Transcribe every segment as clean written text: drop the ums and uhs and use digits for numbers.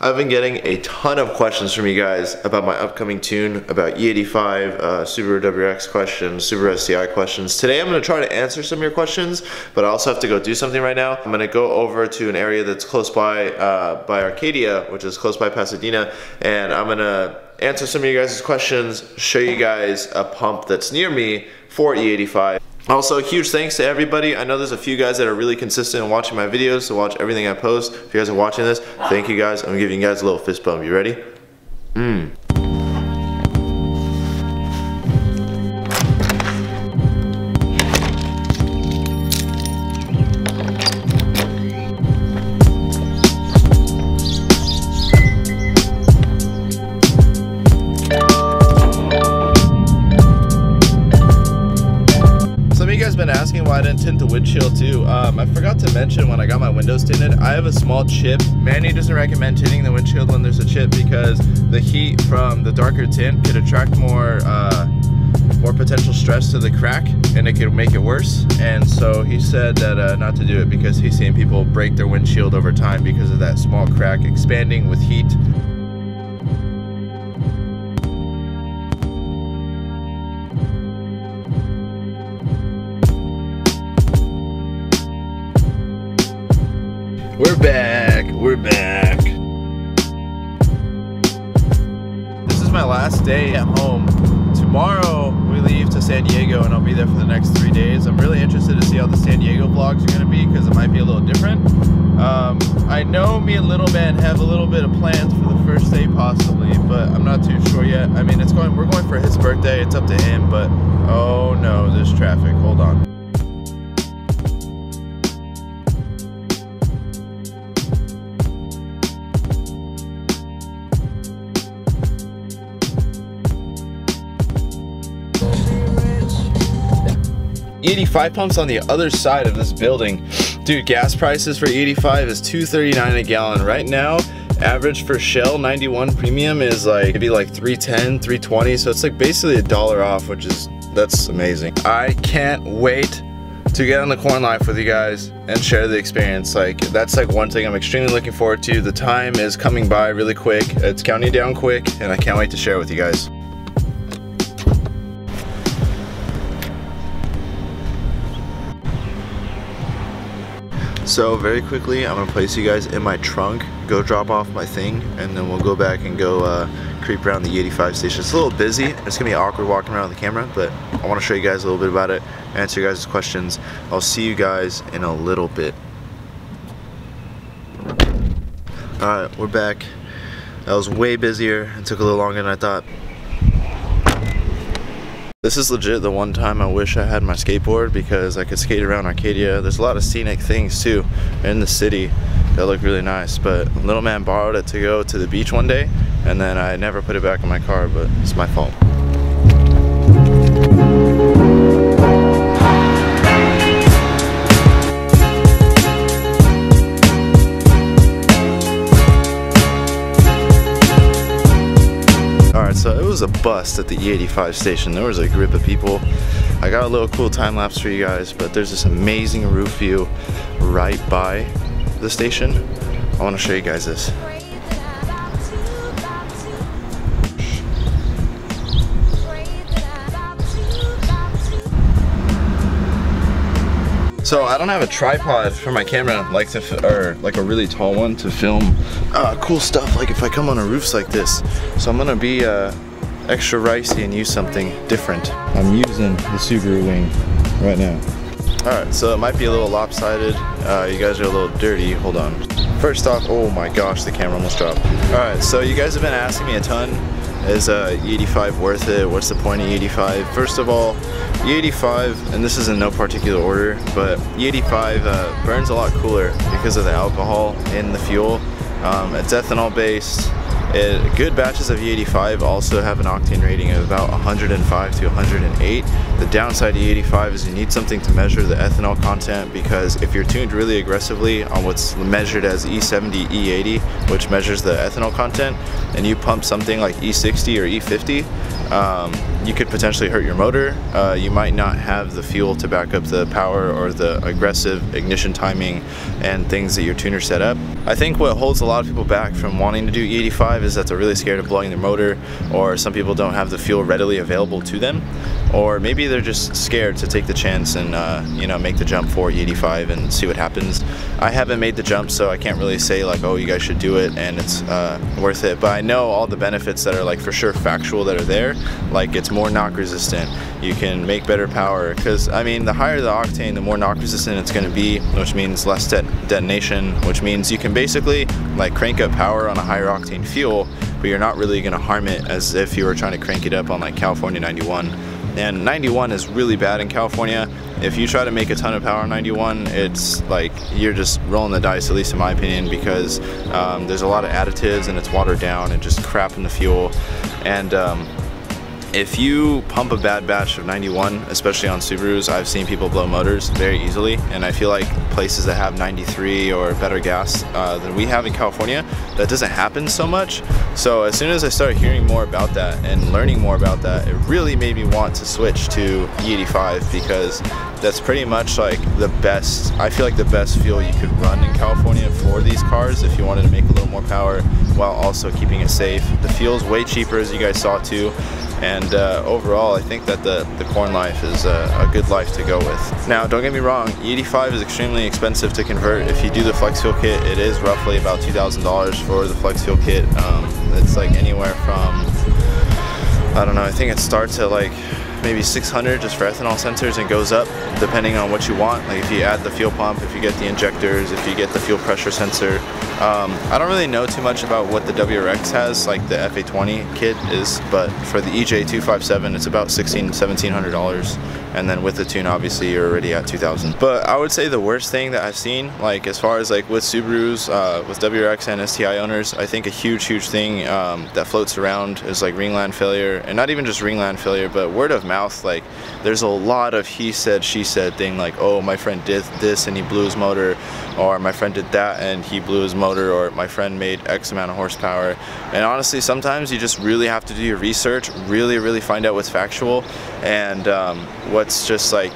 I've been getting a ton of questions from you guys about my upcoming tune, about E85, Subaru WRX questions, Subaru STI questions. Today I'm going to try to answer some of your questions, but I also have to go do something right now. I'm going to go over to an area that's close by Arcadia, which is close by Pasadena, and I'm going to answer some of you guys' questions, show you guys a pump that's near me for E85. Also, huge thanks to everybody. I know there's a few guys that are really consistent in watching my videos, so watch everything I post. If you guys are watching this, thank you guys. I'm giving you guys a little fist bump. You ready? Been asking why I didn't tint the windshield too. I forgot to mention when I got my windows tinted, I have a small chip. Manny doesn't recommend tinting the windshield when there's a chip because the heat from the darker tint could attract more potential stress to the crack and it could make it worse. And so he said that not to do it because he's seen people break their windshield over time because of that small crack expanding with heat. We're back. This is my last day at home. Tomorrow we leave to San Diego and I'll be there for the next 3 days. I'm really interested to see how the San Diego vlogs are gonna be because it might be a little different. I know me and Little Man have a little bit of plans for the first day possibly, but I'm not too sure yet. I mean, we're going for his birthday, it's up to him, but oh no, there's traffic, hold on. E85 pumps on the other side of this building. Dude, gas prices for E85 is $2.39 a gallon. Right now, average for Shell 91 premium is like maybe like $3.10, $3.20, so it's like basically $1 off, that's amazing. I can't wait to get on the corn life with you guys and share the experience. Like, that's like one thing I'm extremely looking forward to. The time is coming by really quick, it's counting down quick, and I can't wait to share with you guys. So very quickly, I'm gonna place you guys in my trunk, go drop off my thing, and then we'll go back and go creep around the E85 station. It's a little busy, it's gonna be awkward walking around with the camera, but I wanna show you guys a little bit about it, answer your guys' questions. I'll see you guys in a little bit. Alright, we're back. That was way busier, it took a little longer than I thought. This is legit the one time I wish I had my skateboard because I could skate around Arcadia. There's a lot of scenic things too in the city that look really nice, but Little Man borrowed it to go to the beach one day and then I never put it back in my car, but it's my fault. So it was a bust at the E85 station. There was a group of people. I got a little cool time lapse for you guys, but there's this amazing roof view right by the station. I want to show you guys this. So I don't have a tripod for my camera, like a really tall one to film cool stuff. Like if I come on a roofs like this, so I'm gonna be extra ricey and use something different. I'm using the Subaru wing right now. All right, so it might be a little lopsided. You guys are a little dirty. Hold on. First off, oh my gosh, the camera almost dropped. All right, so you guys have been asking me a ton. Is E85 worth it? What's the point of E85? First of all, E85, and this is in no particular order, but E85 burns a lot cooler because of the alcohol in the fuel. It's ethanol based. Good batches of E85 also have an octane rating of about 105 to 108. The downside to E85 is you need something to measure the ethanol content, because if you're tuned really aggressively on what's measured as E70, E80, which measures the ethanol content, and you pump something like E60 or E50, you could potentially hurt your motor. You might not have the fuel to back up the power or the aggressive ignition timing and things that your tuner set up. I think what holds a lot of people back from wanting to do E85 is that they're really scared of blowing their motor, or some people don't have the fuel readily available to them, or maybe they're just scared to take the chance and you know, make the jump for E85 and see what happens. I haven't made the jump, so I can't really say like, oh, you guys should do it and it's worth it, but I know all the benefits that are like for sure factual that are there. Like, it's more knock resistant, you can make better power, because I mean, the higher the octane, the more knock resistant it's going to be, which means less detonation, which means you can basically like crank up power on a higher octane fuel, but you're not really going to harm it as if you were trying to crank it up on like California 91. And 91 is really bad in California. If you try to make a ton of power on 91, it's like you're just rolling the dice, at least in my opinion, because there's a lot of additives and it's watered down and just crap in the fuel. And if you pump a bad batch of 91, especially on Subarus, I've seen people blow motors very easily, and I feel like places that have 93 or better gas than we have in California, that doesn't happen so much. So as soon as I started hearing more about that and learning more about that, it really made me want to switch to E85, because that's pretty much like the best, I feel like the best fuel you could run in California for these cars if you wanted to make a little more power while also keeping it safe. The fuel's way cheaper, as you guys saw too. And overall, I think that the corn life is a good life to go with. Now, don't get me wrong, E85 is extremely expensive to convert. If you do the flex fuel kit, it is roughly about $2,000 for the flex fuel kit. It's like anywhere from, I don't know, I think it starts at like maybe 600 just for ethanol sensors, and goes up depending on what you want. Like if you add the fuel pump, if you get the injectors, if you get the fuel pressure sensor. I don't really know too much about what the WRX has, like the FA20 kit is, but for the EJ257 it's about $1,700, and then with the tune obviously you're already at $2,000. But I would say the worst thing that I've seen, like as far as like with Subarus, with WRX and STI owners, I think a huge thing that floats around is like ringland failure, and not even just ringland failure, but word of mouth. Like there's a lot of he said she said thing, like, oh, my friend did this and he blew his motor, or my friend did that and he blew his motor, or my friend made X amount of horsepower. And honestly, sometimes you just really have to do your research, really find out what's factual and what's just like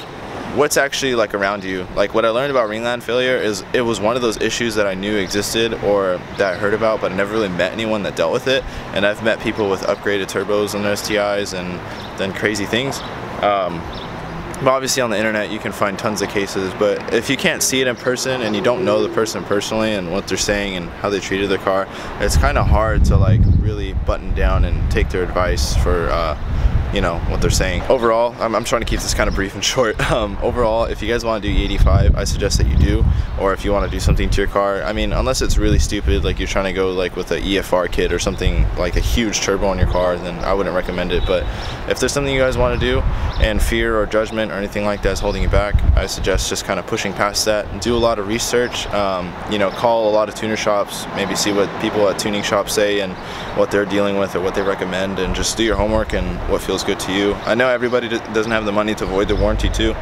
what's actually like around you. Like what I learned about ringland failure is it was one of those issues that I knew existed or that I heard about, but I never really met anyone that dealt with it. And I've met people with upgraded turbos on their STIs and done crazy things. But obviously on the internet you can find tons of cases, but if you can't see it in person and you don't know the person personally and what they're saying and how they treated their car, it's kind of hard to like really button down and take their advice for you know, what they're saying. Overall, I'm trying to keep this kind of brief and short. Overall, if you guys want to do E85, I suggest that you do. Or if you want to do something to your car, I mean, unless it's really stupid, like you're trying to go like with an EFR kit or something like a huge turbo on your car, then I wouldn't recommend it. But if there's something you guys want to do and fear or judgment or anything like that is holding you back, I suggest just kind of pushing past that and do a lot of research. You know, call a lot of tuner shops, maybe see what people at tuning shops say and what they're dealing with or what they recommend, and just do your homework and what feels good to you. I know everybody doesn't have the money to avoid the warranty too,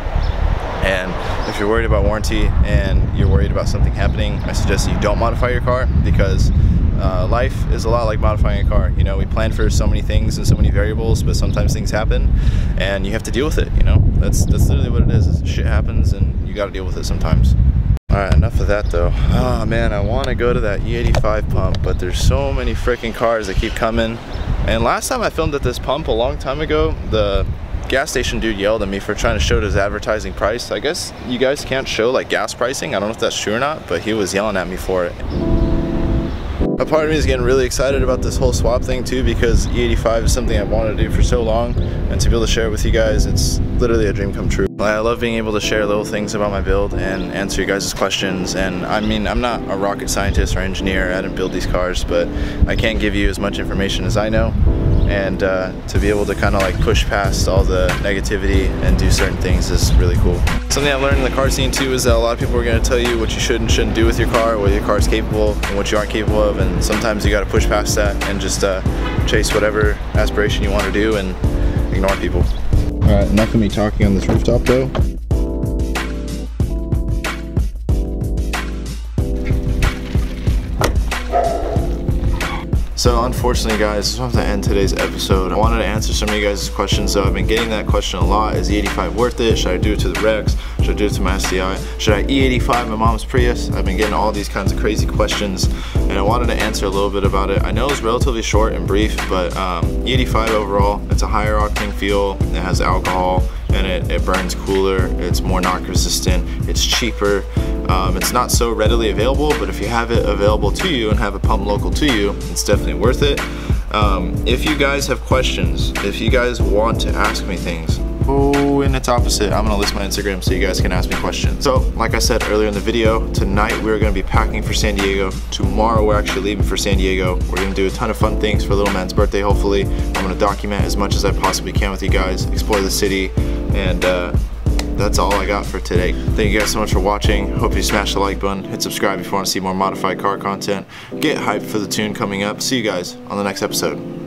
and if you're worried about warranty and you're worried about something happening, I suggest you don't modify your car, because life is a lot like modifying a car. You know, we plan for so many things and so many variables, but sometimes things happen and you have to deal with it. You know, that's literally what it is. Shit happens and you got to deal with it sometimes. Alright, enough of that though. Oh man, I want to go to that E85 pump, but there's so many freaking cars that keep coming. And last time I filmed at this pump a long time ago, the gas station dude yelled at me for trying to show his advertising price. I guess you guys can't show like gas pricing. I don't know if that's true or not, but he was yelling at me for it. A part of me is getting really excited about this whole swap thing too, because E85 is something I've wanted to do for so long, and to be able to share it with you guys, it's literally a dream come true. I love being able to share little things about my build and answer you guys' questions. And I mean, I'm not a rocket scientist or engineer, I didn't build these cars, but I can give you as much information as I know, and to be able to kind of like push past all the negativity and do certain things is really cool. Something I've learned in the car scene too is that a lot of people are going to tell you what you should and shouldn't do with your car, what your car is capable and what you aren't capable of, and sometimes you got to push past that and just chase whatever aspiration you want to do and ignore people. Alright, enough of me talking on this rooftop though. So unfortunately guys, I have to end today's episode. I wanted to answer some of you guys' questions. So I've been getting that question a lot. Is the E85 worth it? Should I do it to the Rex? Should I do it to my STI? Should I E85 my mom's Prius? I've been getting all these kinds of crazy questions and I wanted to answer a little bit about it. I know it's relatively short and brief, but E85 overall, it's a higher octane fuel, it has alcohol, and it burns cooler, it's more knock resistant, it's cheaper. It's not so readily available, but if you have it available to you and have a pump local to you, it's definitely worth it. If you guys have questions, if you guys want to ask me things, and it's opposite, I'm gonna list my Instagram so you guys can ask me questions. So like I said earlier in the video, tonight we're gonna be packing for San Diego. Tomorrow we're actually leaving for San Diego. We're gonna do a ton of fun things for little man's birthday, hopefully. I'm gonna document as much as I possibly can with you guys, explore the city, and that's all I got for today. Thank you guys so much for watching. Hope you smash the like button, hit subscribe if you want to see more modified car content. Get hyped for the tune coming up. See you guys on the next episode.